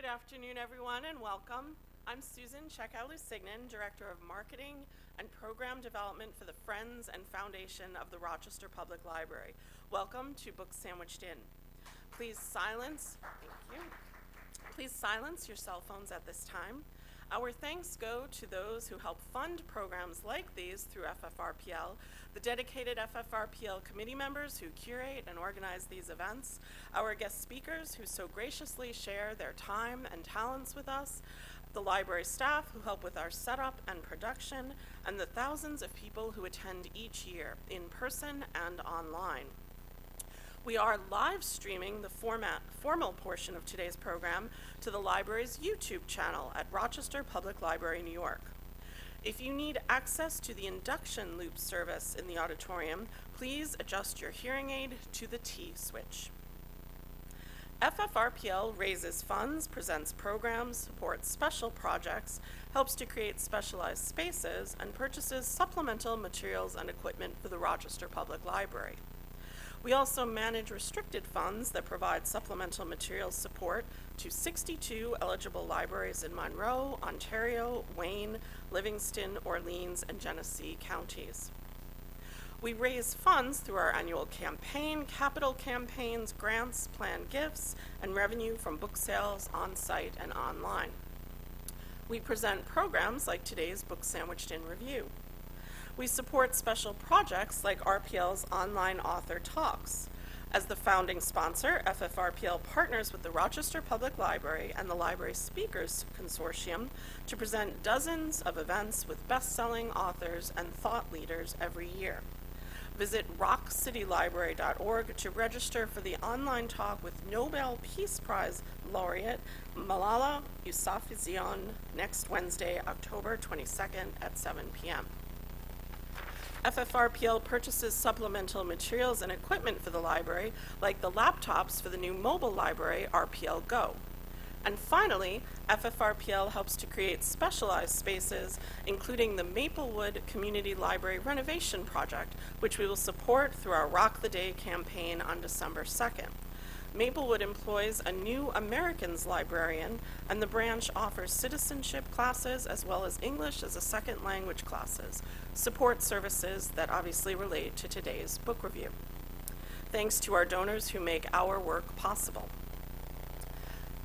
afternoon, everyone, and welcome. I'm Susan Chekow-Lusignan, Director of Marketing and Program Development for the Friends and Foundation of the Rochester Public Library. Welcome to Books Sandwiched In. Please silence your cell phones at this time. Our thanks go to those who help fund programs like these through FFRPL, the dedicated FFRPL committee members who curate and organize these events, our guest speakers who so graciously share their time and talents with us, the library staff who help with our setup and production, and the thousands of people who attend each year, in person and online. We are live streaming the formal portion of today's program to the library's YouTube channel at Rochester Public Library, New York. If you need access to the induction loop service in the auditorium, please adjust your hearing aid to the T switch. FFRPL raises funds, presents programs, supports special projects, helps to create specialized spaces, and purchases supplemental materials and equipment for the Rochester Public Library. We also manage restricted funds that provide supplemental materials support to 62 eligible libraries in Monroe, Ontario, Wayne, Livingston, Orleans, and Genesee counties. We raise funds through our annual campaign, capital campaigns, grants, planned gifts, and revenue from book sales on-site and online. We present programs like today's Book Sandwiched In Review. We support special projects like RPL's online author talks. As the founding sponsor, FFRPL partners with the Rochester Public Library and the Library Speakers Consortium to present dozens of events with best-selling authors and thought leaders every year. Visit rockcitylibrary.org to register for the online talk with Nobel Peace Prize laureate Malala Yousafzai next Wednesday, October 22nd at 7 p.m. FFRPL purchases supplemental materials and equipment for the library, like the laptops for the new mobile library, RPL Go. And finally, FFRPL helps to create specialized spaces, including the Maplewood Community Library Renovation Project, which we will support through our Rock the Day campaign on December 2nd. Maplewood employs a new Americans librarian, and the branch offers citizenship classes as well as English as a second language classes, support services that obviously relate to today's book review. Thanks to our donors who make our work possible.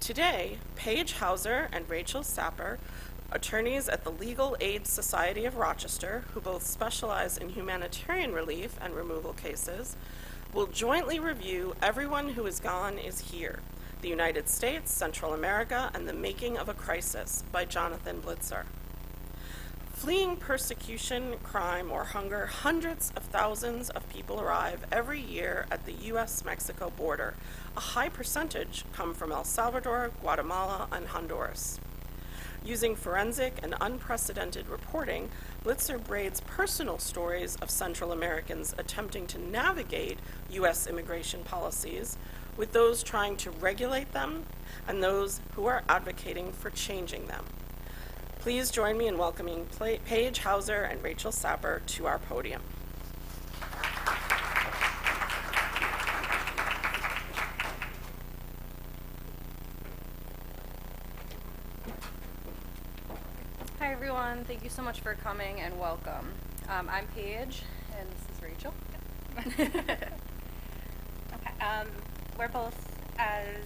Today, Paige Hauser and Rachel Sapper, attorneys at the Legal Aid Society of Rochester, who both specialize in humanitarian relief and removal cases, will jointly review Everyone Who Is Gone Is Here, The United States, Central America, and the Making of a Crisis by Jonathan Blitzer. Fleeing persecution, crime, or hunger, hundreds of thousands of people arrive every year at the U.S.-Mexico border. A high percentage come from El Salvador, Guatemala, and Honduras. Using forensic and unprecedented reporting, Blitzer braids personal stories of Central Americans attempting to navigate U.S. immigration policies with those trying to regulate them and those who are advocating for changing them. Please join me in welcoming Paige Hauser and Rachel Sapper to our podium. Hi everyone, thank you so much for coming and welcome. I'm Paige and this is Rachel. Okay. We're both, as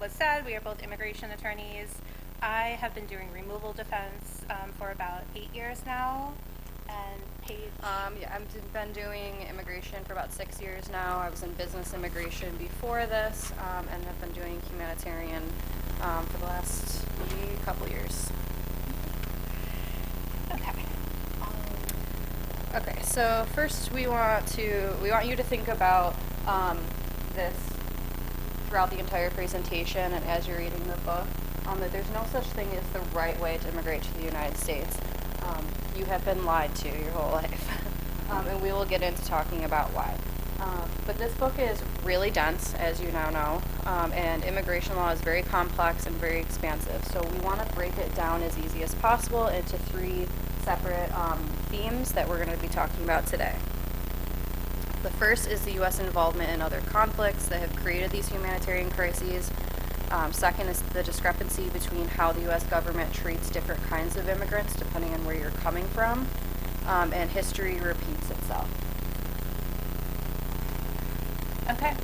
was said, we are both immigration attorneys. I have been doing removal defense for about 8 years now, and Paige? Yeah, I've been doing immigration for about 6 years now. I was in business immigration before this, and have been doing humanitarian for the last maybe couple years. Okay. Okay, so first we want you to think about this throughout the entire presentation and as you're reading the book, that there's no such thing as the right way to immigrate to the United States. You have been lied to your whole life, and we will get into talking about why. But this book is really dense, as you now know, and immigration law is very complex and very expansive. So we want to break it down as easy as possible into 3 separate themes that we're going to be talking about today. The first is the U.S. involvement in other conflicts that have created these humanitarian crises. Second is the discrepancy between how the U.S. government treats different kinds of immigrants depending on where you're coming from. And history repeats itself. Okay.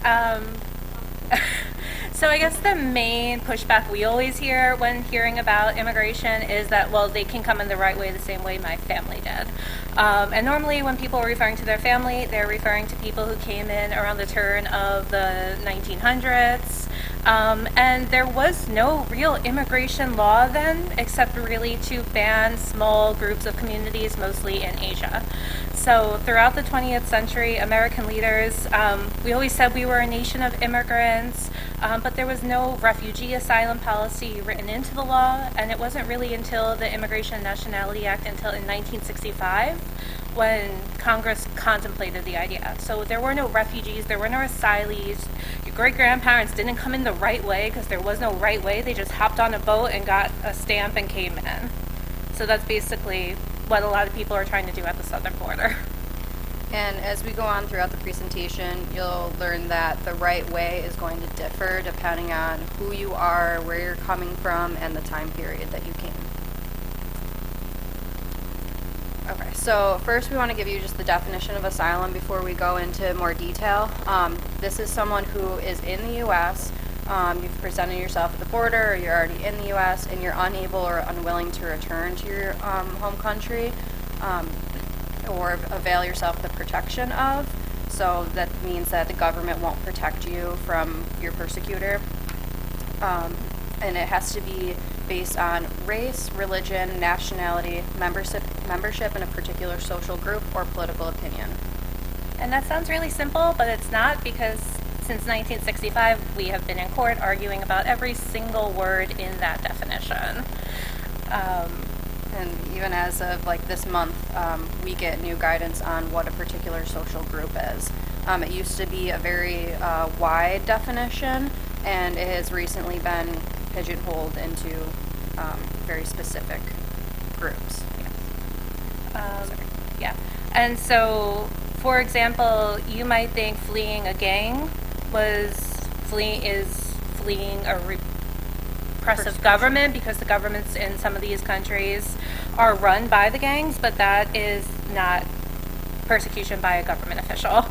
So I guess the main pushback we always hear when hearing about immigration is that, well, they can come in the right way the same way my family did. And normally when people are referring to their family, they're referring to people who came in around the turn of the 1900s. And there was no real immigration law then, except really to ban small groups of communities, mostly in Asia. So throughout the 20th century, American leaders, we always said we were a nation of immigrants, but there was no refugee asylum policy written into the law, and it wasn't really until the Immigration and Nationality Act until in 1965 when Congress contemplated the idea. So there were no refugees, there were no asylees. Your great-grandparents didn't come in the right way because there was no right way. They just hopped on a boat and got a stamp and came in. So that's basically what a lot of people are trying to do at the southern border. And as we go on throughout the presentation, you'll learn that the right way is going to differ depending on who you are, where you're coming from, and the time period that you came. Okay, so first we want to give you just the definition of asylum before we go into more detail. This is someone who is in the U.S., you've presented yourself at the border, or you're already in the U.S., and you're unable or unwilling to return to your home country or avail yourself of the protection of. So that means that the government won't protect you from your persecutor. And it has to be based on race, religion, nationality, membership in a particular social group, or political opinion. And that sounds really simple, but it's not, because since 1965 we have been in court arguing about every single word in that definition. And even as of like this month, we get new guidance on what a particular social group is. It used to be a very wide definition, and it has recently been pigeonholed into very specific groups. Yeah. And so, for example, you might think fleeing a gang is fleeing a repressive government, because the governments in some of these countries are run by the gangs, but that is not persecution by a government official.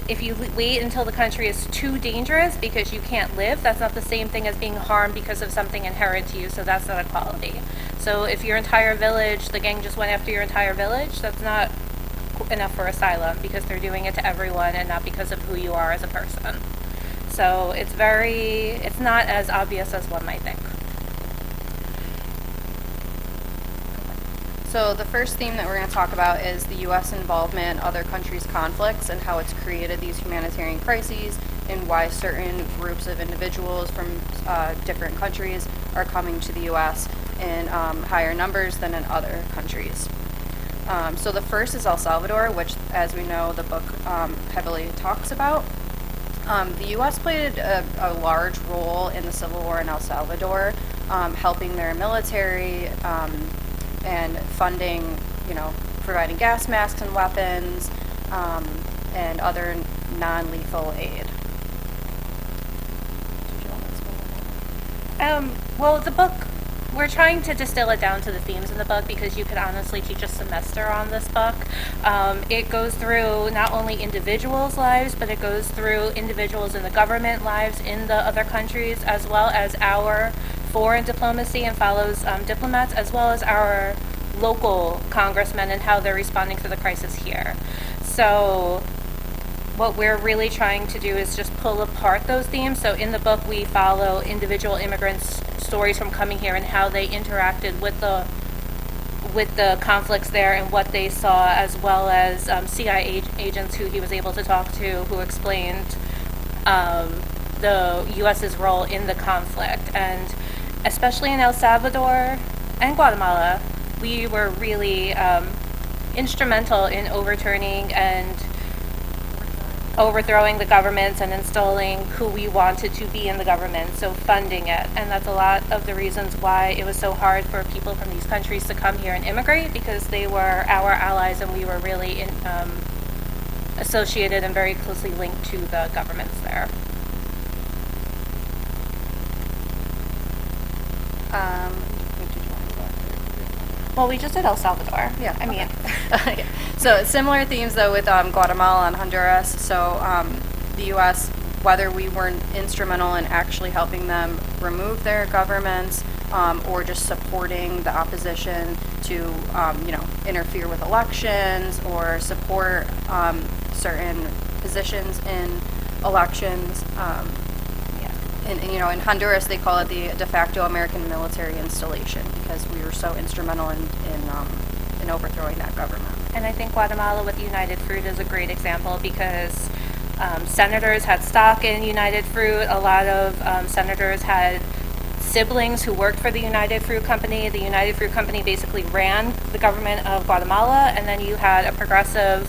If you wait until the country is too dangerous because you can't live, that's not the same thing as being harmed because of something inherent to you, so that's not equality. So if your entire village, the gang just went after your entire village, that's not enough for asylum, because they're doing it to everyone and not because of who you are as a person. So it's not as obvious as one might think. So the first theme that we're going to talk about is the U.S. involvement in other countries' conflicts and how it's created these humanitarian crises, and why certain groups of individuals from different countries are coming to the U.S. in higher numbers than in other countries. So the first is El Salvador, which, as we know, the book heavily talks about. The U.S. played a large role in the Civil War in El Salvador, helping their military and funding, providing gas masks and weapons and other non-lethal aid. Well, the book, we're trying to distill it down to the themes in the book, because you could honestly teach a semester on this book. It goes through not only individuals' lives, but it goes through individuals in the government lives in the other countries, as well as our foreign diplomacy, and follows diplomats, as well as our local congressmen and how they're responding to the crisis here. So what we're really trying to do is just pull apart those themes. So in the book, we follow individual immigrants' stories from coming here and how they interacted with the conflicts there and what they saw, as well as CIA agents who he was able to talk to, who explained the U.S.'s role in the conflict. And especially in El Salvador and Guatemala, we were really instrumental in overturning and overthrowing the governments and installing who we wanted to be in the government, so funding it. And that's a lot of the reasons why it was so hard for people from these countries to come here and immigrate, because they were our allies and we were really associated and very closely linked to the governments there. Well, we just did El Salvador. Yeah. I mean, Okay. So similar themes though with Guatemala and Honduras. So the U.S., whether we weren't instrumental in actually helping them remove their governments or just supporting the opposition to, interfere with elections or support certain positions in elections. In Honduras, they call it the de facto American military installation because we were so instrumental in overthrowing that government. and I think Guatemala with United Fruit is a great example because senators had stock in United Fruit. A lot of senators had siblings who worked for the United Fruit Company. The United Fruit Company basically ran the government of Guatemala, and then you had a progressive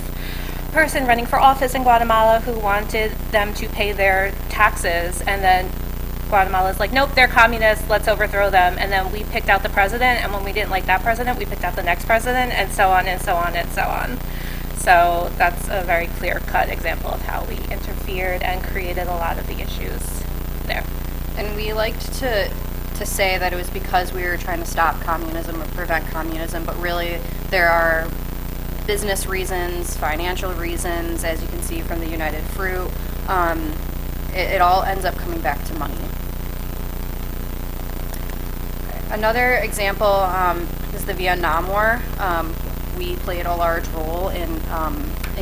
person running for office in Guatemala who wanted them to pay their taxes, and then Guatemala's like, nope, they're communists, let's overthrow them. And then we picked out the president, and when we didn't like that president, we picked out the next president, and so on and so on and so on. So that's a very clear-cut example of how we interfered and created a lot of the issues there. And we liked to say that it was because we were trying to stop communism or prevent communism, but really there are business reasons, financial reasons, as you can see from the United Fruit. It all ends up coming back to money. Another example is the Vietnam War. We played a large role in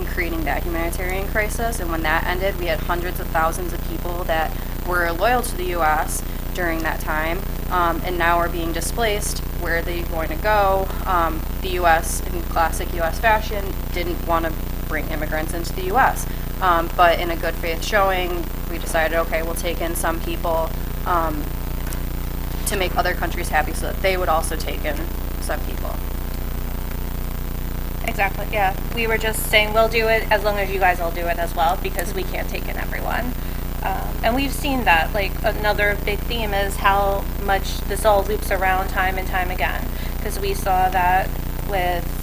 creating that humanitarian crisis, and when that ended, we had hundreds of thousands of people that were loyal to the U.S. during that time, and now are being displaced. Where are they going to go? The U.S., in classic U.S. fashion, didn't want to bring immigrants into the U.S., but in a good faith showing, we decided, okay, we'll take in some people to make other countries happy so that they would also take in some people. Exactly, yeah. We were just saying we'll do it as long as you guys all do it as well, because we can't take in everyone. And we've seen that. Like, another big theme is how much this all loops around time and time again. Because we saw that with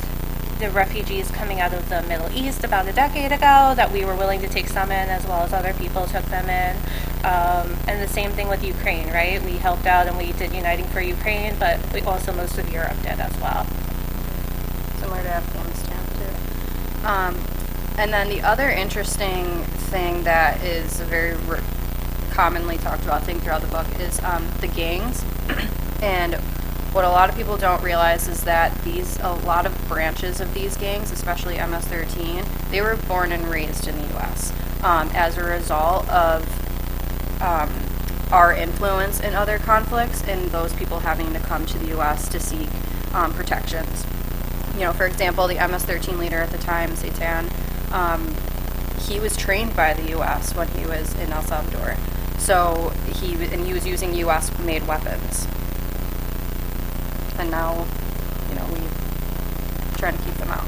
the refugees coming out of the Middle East about a decade ago, that we were willing to take some in as well as other people took them in. And the same thing with Ukraine, right? We helped out and we did Uniting for Ukraine, but we also, most of Europe did as well. Similar to Afghanistan, too. And then the other interesting thing that is a very commonly talked about thing throughout the book is the gangs. And what a lot of people don't realize is that a lot of branches of these gangs, especially MS-13, they were born and raised in the U.S. As a result of our influence in other conflicts and those people having to come to the U.S. to seek protections. For example, the MS-13 leader at the time, Satan, he was trained by the U.S. when he was in El Salvador. So he was using U.S.-made weapons. And now, we try to keep them out.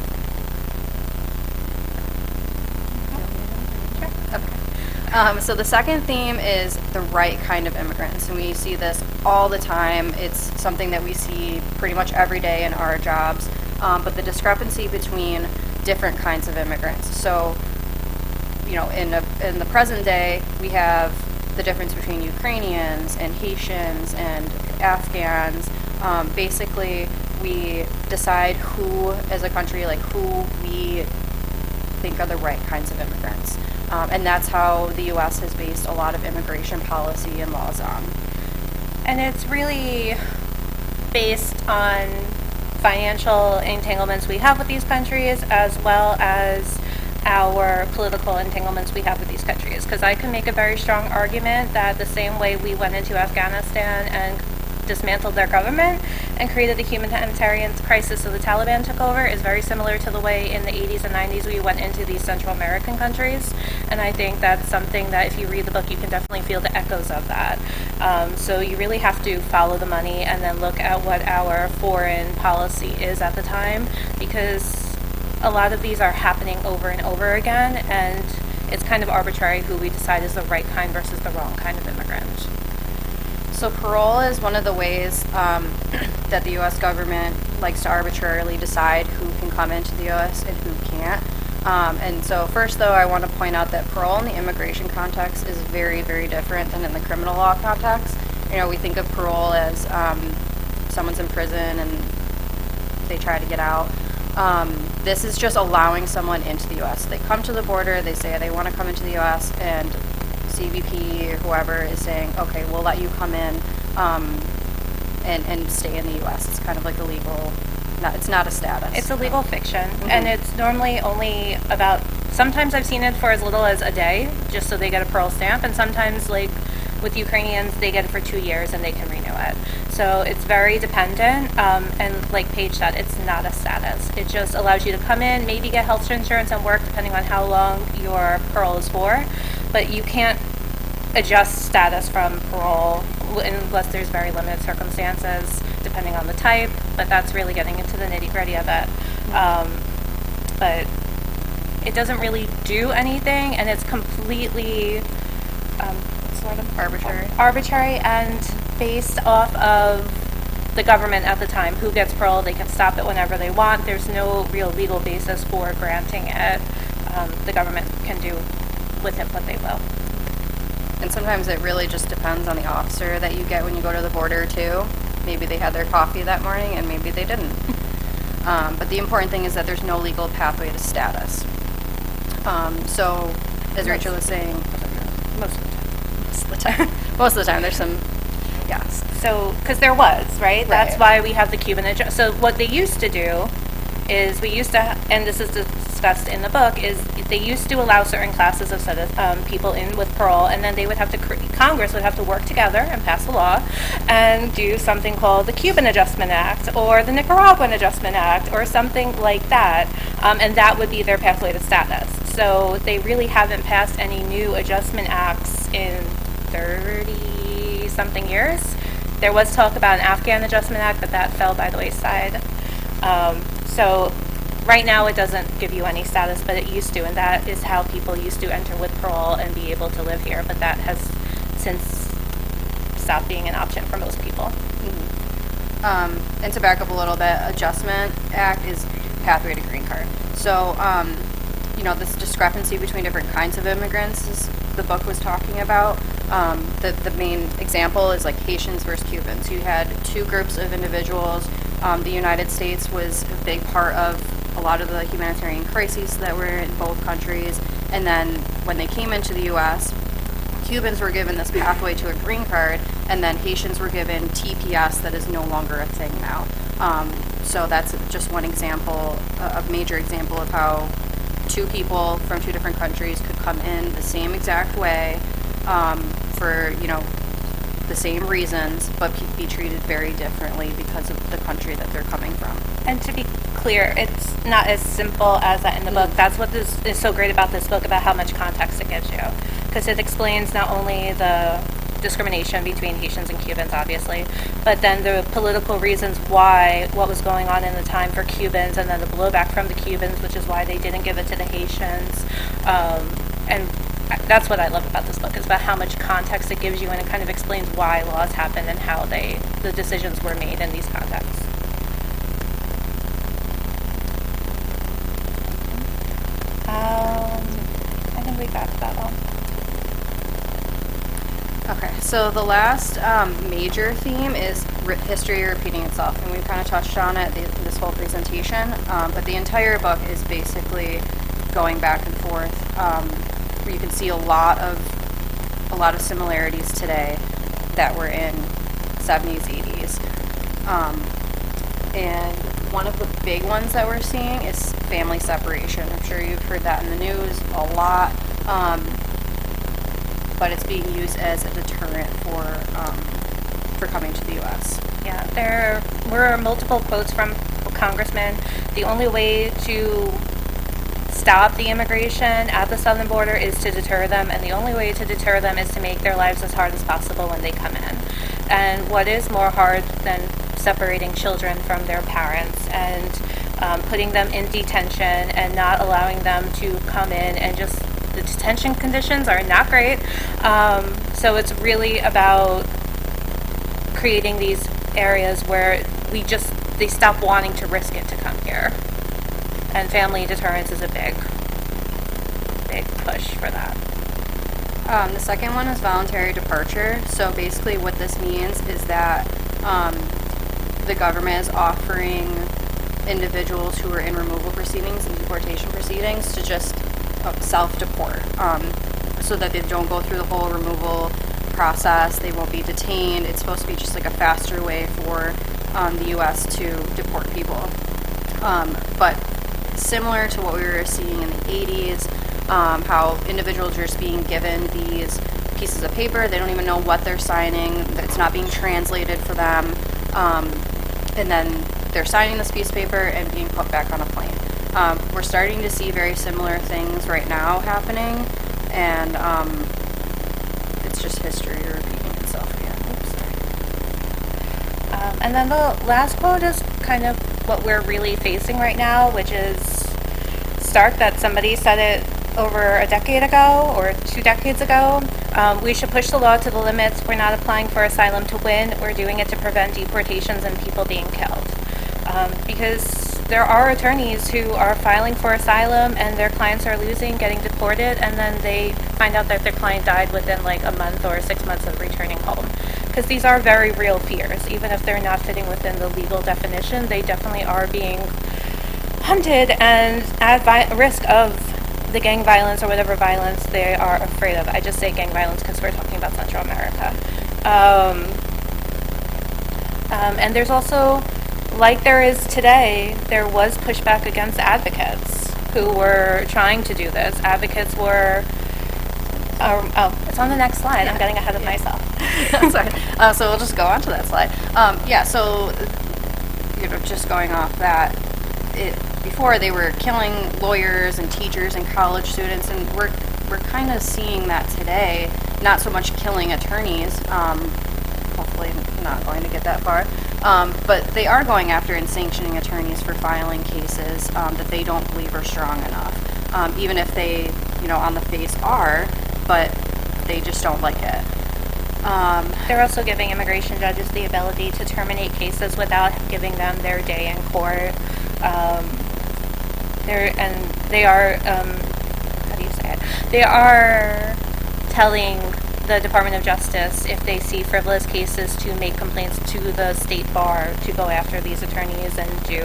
Okay. So the second theme is the right kind of immigrants, and we see this all the time. It's something that we see pretty much every day in our jobs, but the discrepancy between different kinds of immigrants. So, in the present day, we have the difference between Ukrainians and Haitians and Afghans. Basically, we decide who, as a country, who we think are the right kinds of immigrants. And that's how the U.S. has based a lot of immigration policy and laws on. And it's really based on financial entanglements we have with these countries, as well as our political entanglements we have with these countries. Because I can make a very strong argument that the same way we went into Afghanistan and dismantled their government and created the humanitarian crisis so the Taliban took over is very similar to the way in the 80s and 90s we went into these Central American countries. And I think that's something that if you read the book, you can definitely feel the echoes of that. So you really have to follow the money and then look at what our foreign policy is at the time, because a lot of these are happening over and over again, and it's kind of arbitrary who we decide is the right kind versus the wrong kind of immigrant. So parole is one of the ways that the U.S. government likes to arbitrarily decide who can come into the U.S. and who can't. And so first, though, I want to point out that parole in the immigration context is very, very different than in the criminal law context. we think of parole as someone's in prison and they try to get out. This is just allowing someone into the U.S. They come to the border, they say they want to come into the U.S., and CBP or whoever is saying, okay, we'll let you come in and stay in the U.S. It's kind of like a legal, it's not a status. It's a legal fiction, and it's normally only about, sometimes I've seen it for as little as a day, just so they get a parole stamp, and sometimes, like with Ukrainians, they get it for 2 years and they can renew it. So it's very dependent, and like Paige said, it's not a status. It just allows you to come in, maybe get health insurance and work depending on how long your parole is for, but you can't adjust status from parole unless there's very limited circumstances, depending on the type, but that's really getting into the nitty-gritty of it. But it doesn't really do anything, and it's completely sort of arbitrary and based off of the government at the time. Who gets parole, they can stop it whenever they want. There's no real legal basis for granting it. The government can do with it what they will. And sometimes it really just depends on the officer that you get when you go to the border too. Maybe they had their coffee that morning and maybe they didn't. But the important thing is that there's no legal pathway to status. So, as Rachel was saying, Most of the time. most of the time there's some, yes. So, because there was, right? That's why we have the Cuban adjustment. So what they used to do is and this is discussed in the book, is they used to allow certain classes of people in with parole, and then they would have to, Congress would have to work together and pass a law and do something called the Cuban Adjustment Act or the Nicaraguan Adjustment Act or something like that, and that would be their pathway to status. So they really haven't passed any new adjustment acts in 30-something years. There was talk about an Afghan Adjustment Act, but that fell by the wayside. So right now it doesn't give you any status, but it used to, and that is how people used to enter with parole and be able to live here, but that has since stopped being an option for most people. And to back up a little bit, Adjustment Act is pathway to green card. So, this discrepancy between different kinds of immigrants is the book was talking about. The main example is like Haitians versus Cubans. You had two groups of individuals. The United States was a big part of a lot of the humanitarian crises that were in both countries. And then when they came into the U.S., Cubans were given this pathway to a green card, and then Haitians were given TPS that is no longer a thing now. So that's just one example, a major example of how two people from two different countries could come in the same exact way for, the same reasons, but be treated very differently because of the country that they're coming from. And to be clear, it's not as simple as that in the book. That's what is so great about this book, about how much context it gives you. Because it explains not only the discrimination between Haitians and Cubans, obviously, but then the political reasons why, what was going on in the time for Cubans, and then the blowback from the Cubans, which is why they didn't give it to the Haitians. And that's what I love about this book, is about how much context it gives you, and it kind of explains why laws happened and how the decisions were made in these contexts. I think we got that all. Okay, so the last major theme is history repeating itself, and we've kind of touched on it this whole presentation, but the entire book is basically going back and forth. You can see a lot of similarities today that were in 70s, 80s. And one of the big ones that we're seeing is family separation. I'm sure you've heard that in the news a lot, but it's being used as a deterrent for coming to the U.S. Yeah, there were multiple quotes from congressmen. The only way to stop the immigration at the southern border is to deter them, and the only way to deter them is to make their lives as hard as possible when they come in. And what is more hard than separating children from their parents and putting them in detention and not allowing them to come in, and just the detention conditions are not great. So it's really about creating these areas where they stop wanting to risk it to come here. And family deterrence is a big push for that. The second one is voluntary departure. So basically what this means is that the government is offering individuals who are in removal proceedings and deportation proceedings to just self-deport, so that they don't go through the whole removal process. They won't be detained. It's supposed to be just like a faster way for the U.S. to deport people. But similar to what we were seeing in the 80s, how individuals are just being given these pieces of paper. They don't even know what they're signing. It's not being translated for them. And then they're signing this piece of paper and being put back on a plane. We're starting to see very similar things right now happening, and it's just history repeating itself again. Oops. And then the last quote is kind of what we're really facing right now, which is stark that somebody said it over a decade ago or 2 decades ago. We should push the law to the limits. We're not applying for asylum to win. We're doing it to prevent deportations and people being killed. Because there are attorneys who are filing for asylum and their clients are losing, getting deported, and then they find out that their client died within like a month or 6 months of returning home. Because these are very real fears. Even if they're not fitting within the legal definition, they definitely are being hunted and at risk of the gang violence or whatever violence they are afraid of. I just say gang violence because we're talking about Central America. And there's also, like there is today, there was pushback against advocates who were trying to do this. Advocates were, it's on the next slide. I'm getting ahead of myself. Sorry. So we'll just go on to that slide. So, just going off that, before they were killing lawyers and teachers and college students, and we're kind of seeing that today. Not so much killing attorneys. Hopefully not going to get that far. But they are going after and sanctioning attorneys for filing cases that they don't believe are strong enough. Even if they, on the face are, but they just don't like it. They're also giving immigration judges the ability to terminate cases without giving them their day in court. They are, how do you say it? They are telling the Department of Justice, if they see frivolous cases, to make complaints to the state bar to go after these attorneys and do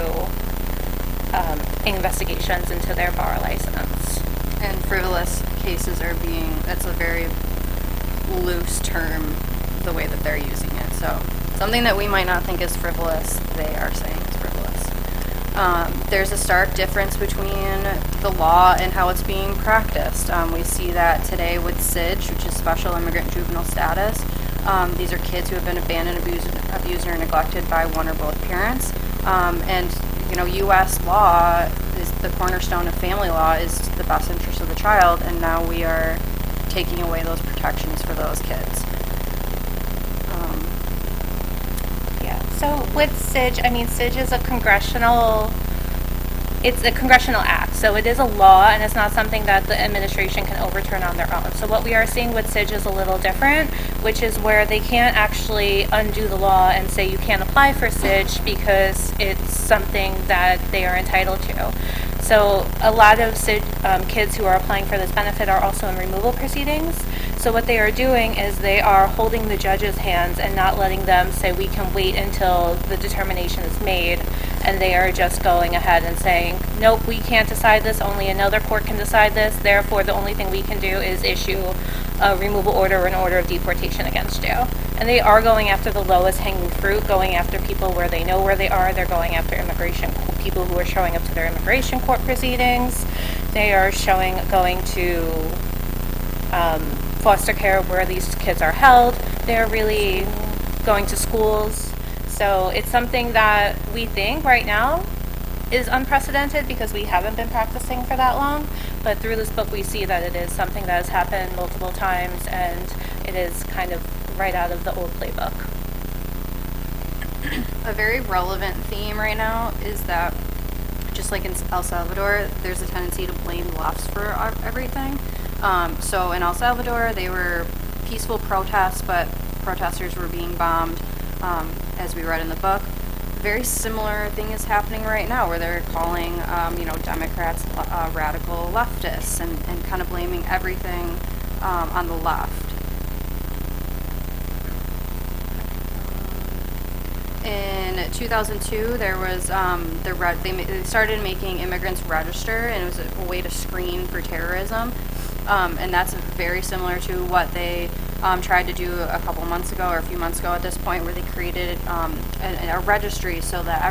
investigations into their bar license. And frivolous cases are that's a very loose term, the way that they're using it. So something that we might not think is frivolous, they are saying is frivolous. There's a stark difference between the law and how it's being practiced. We see that today with SIDGE, which is Special Immigrant Juvenile Status. These are kids who have been abandoned, abused, or neglected by one or both parents. U.S. law is the cornerstone of family law, is the best interest of the child, and now we are taking away those protections for those kids. So with SIDGE, SIDGE is a congressional act, so it is a law, and it's not something that the administration can overturn on their own. So what we are seeing with SIDGE is a little different, which is where they can't actually undo the law and say you can't apply for SIDGE because it's something that they are entitled to. So a lot of kids who are applying for this benefit are also in removal proceedings. So what they are doing is they are holding the judge's hands and not letting them say we can wait until the determination is made, and they are just going ahead and saying, nope, we can't decide this, only another court can decide this, therefore the only thing we can do is issue a removal order or an order of deportation against you. And they are going after the lowest hanging fruit, going after people where they know where they are. They're going after people who are showing up to their immigration court proceedings. They are going to foster care where these kids are held. They're really going to schools. So it's something that we think right now is unprecedented because we haven't been practicing for that long. But through this book, we see that it is something that has happened multiple times, and it is kind of right out of the old playbook. A very relevant theme right now is that, just like in El Salvador, there's a tendency to blame the lefts for everything. So in El Salvador, they were peaceful protests, but protesters were being bombed, as we read in the book. A very similar thing is happening right now, where they're calling, Democrats radical leftists, and kind of blaming everything on the left. In 2002, there was they started making immigrants register, and it was a way to screen for terrorism, and that's very similar to what they tried to do a couple months ago, or a few months ago at this point, where they created a registry so that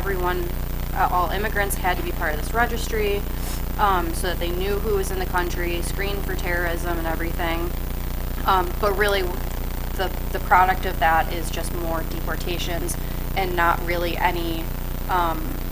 all immigrants had to be part of this registry, so that they knew who was in the country, screened for terrorism and everything. But really, the product of that is just more deportations and not really any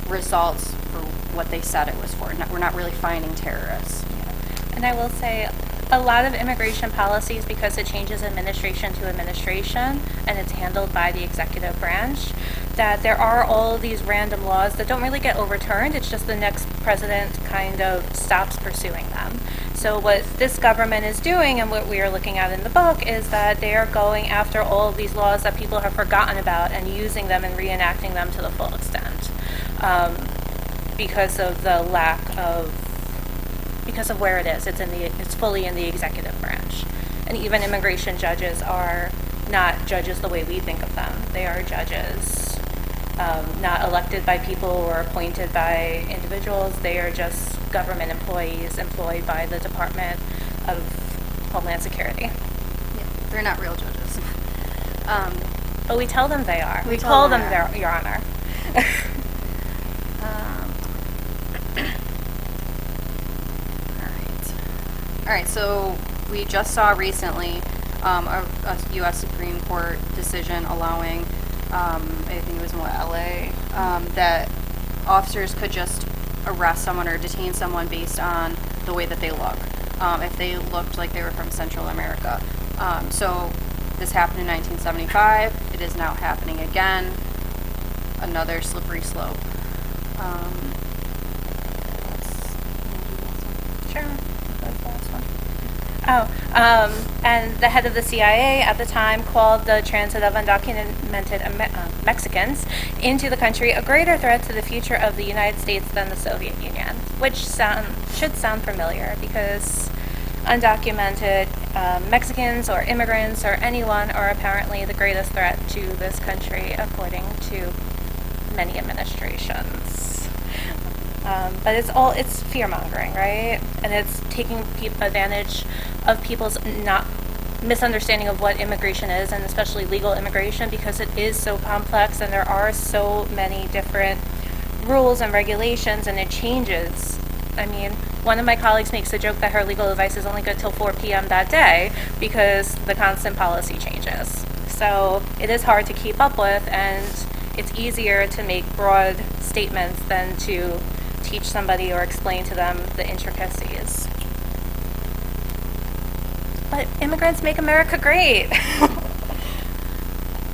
results for what they said it was for. We're not really finding terrorists. Yeah. And I will say, a lot of immigration policies, because it changes administration to administration and it's handled by the executive branch, that there are all of these random laws that don't really get overturned. It's just the next president kind of stops pursuing them. So what this government is doing, and what we are looking at in the book, is that they are going after all of these laws that people have forgotten about and using them and reenacting them to the full extent, because of the because of where it is. It's fully in the executive branch, and even immigration judges are not judges the way we think of them. They are judges not elected by people or appointed by individuals. They are just government employees employed by the Department of Homeland Security. Yeah, they're not real judges. But we tell them they are. We tell call them Your Honor. All right, so we just saw recently a U.S. Supreme Court decision allowing, I think it was in LA, that officers could just arrest someone or detain someone based on the way that they look, if they looked like they were from Central America. So this happened in 1975. It is now happening again. Another slippery slope. Sure. That's the last one. And the head of the CIA at the time called the transit of undocumented Mexicans into the country a greater threat to the future of the United States than the Soviet Union, which should sound familiar, because undocumented Mexicans or immigrants or anyone are apparently the greatest threat to this country, according to many administrations. But it's fear-mongering, right? And it's taking advantage of people's misunderstanding of what immigration is, and especially legal immigration, because it is so complex and there are so many different rules and regulations, and it changes. I mean, one of my colleagues makes a joke that her legal advice is only good till 4 p.m. that day because the constant policy changes. So it is hard to keep up with, and it's easier to make broad statements than to teach somebody or explain to them the intricacies. But immigrants make America great.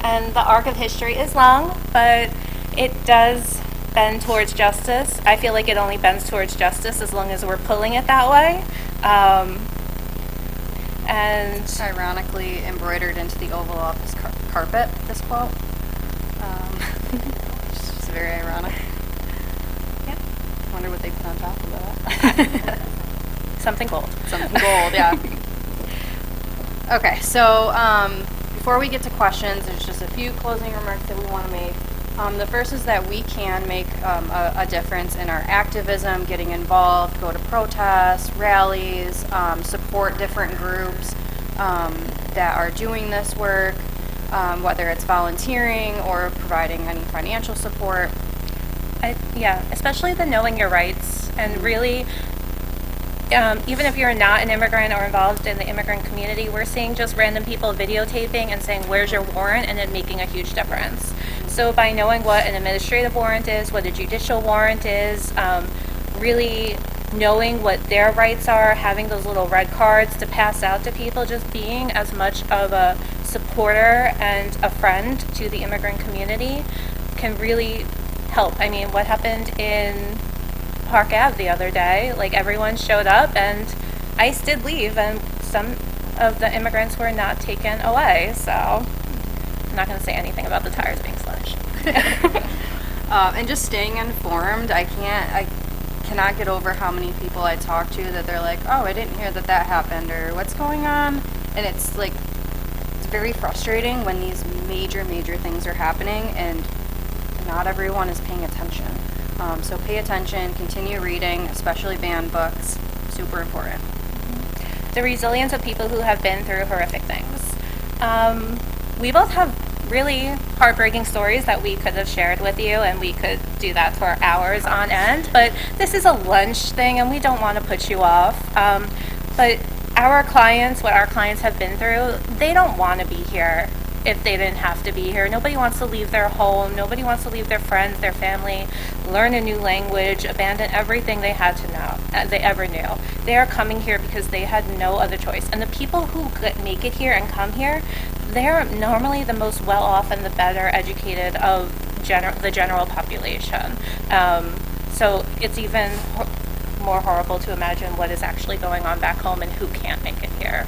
And the arc of history is long, but it does bend towards justice. I feel like it only bends towards justice as long as we're pulling it that way. And ironically embroidered into the Oval Office carpet, this quote. It's very ironic. Yeah. I wonder what they put on top of that. Something gold. Something gold, yeah. Okay, so before we get to questions, there's just a few closing remarks that we want to make. The first is that we can make a difference in our activism, getting involved, go to protests, rallies, support different groups that are doing this work, whether it's volunteering or providing any financial support. Yeah, especially the knowing your rights, and really, even if you're not an immigrant or involved in the immigrant community, we're seeing just random people videotaping and saying, "Where's your warrant?" and it making a huge difference. So by knowing what an administrative warrant is, what a judicial warrant is, really knowing what their rights are, having those little red cards to pass out to people, just being as much of a supporter and a friend to the immigrant community can really help. I mean, what happened in Park Ave the other day, like everyone showed up and ICE did leave and some of the immigrants were not taken away, so I'm not going to say anything about the tires being slashed. And just staying informed. I cannot get over how many people I talk to that they're like, "Oh, I didn't hear that happened," or "What's going on?" And it's like, it's very frustrating when these major things are happening and not everyone is paying attention. So pay attention, continue reading, especially banned books, super important. The resilience of people who have been through horrific things. We both have really heartbreaking stories that we could have shared with you, and we could do that for hours on end, but this is a lunch thing and we don't want to put you off. But our clients, what our clients have been through, they don't want to be here if they didn't have to be here. Nobody wants to leave their home. Nobody wants to leave their friends, their family, learn a new language, abandon everything they had to know, they ever knew. They are coming here because they had no other choice. And the people who make it here and come here, they're normally the most well-off and the better educated of the general population. So it's even more horrible to imagine what is actually going on back home and who can't make it here.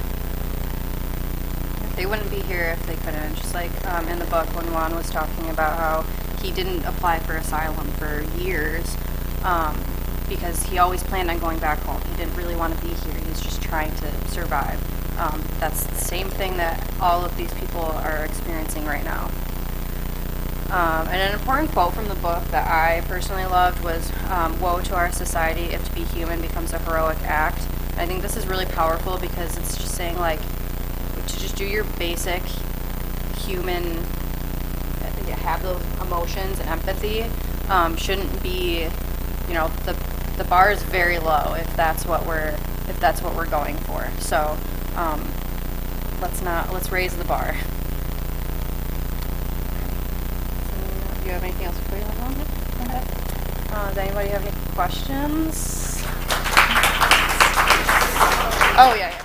They wouldn't be here if they couldn't. Just like in the book when Juan was talking about how he didn't apply for asylum for years because he always planned on going back home. He didn't really want to be here. He was just trying to survive. That's the same thing that all of these people are experiencing right now. And an important quote from the book that I personally loved was, "Woe to our society if to be human becomes a heroic act." I think this is really powerful because it's just saying, like, to just do your basic human, have those emotions and empathy, shouldn't be, the bar is very low if that's what we're going for. So let's raise the bar. Do you have anything else before you let go? Does anybody have any questions? Oh, yeah.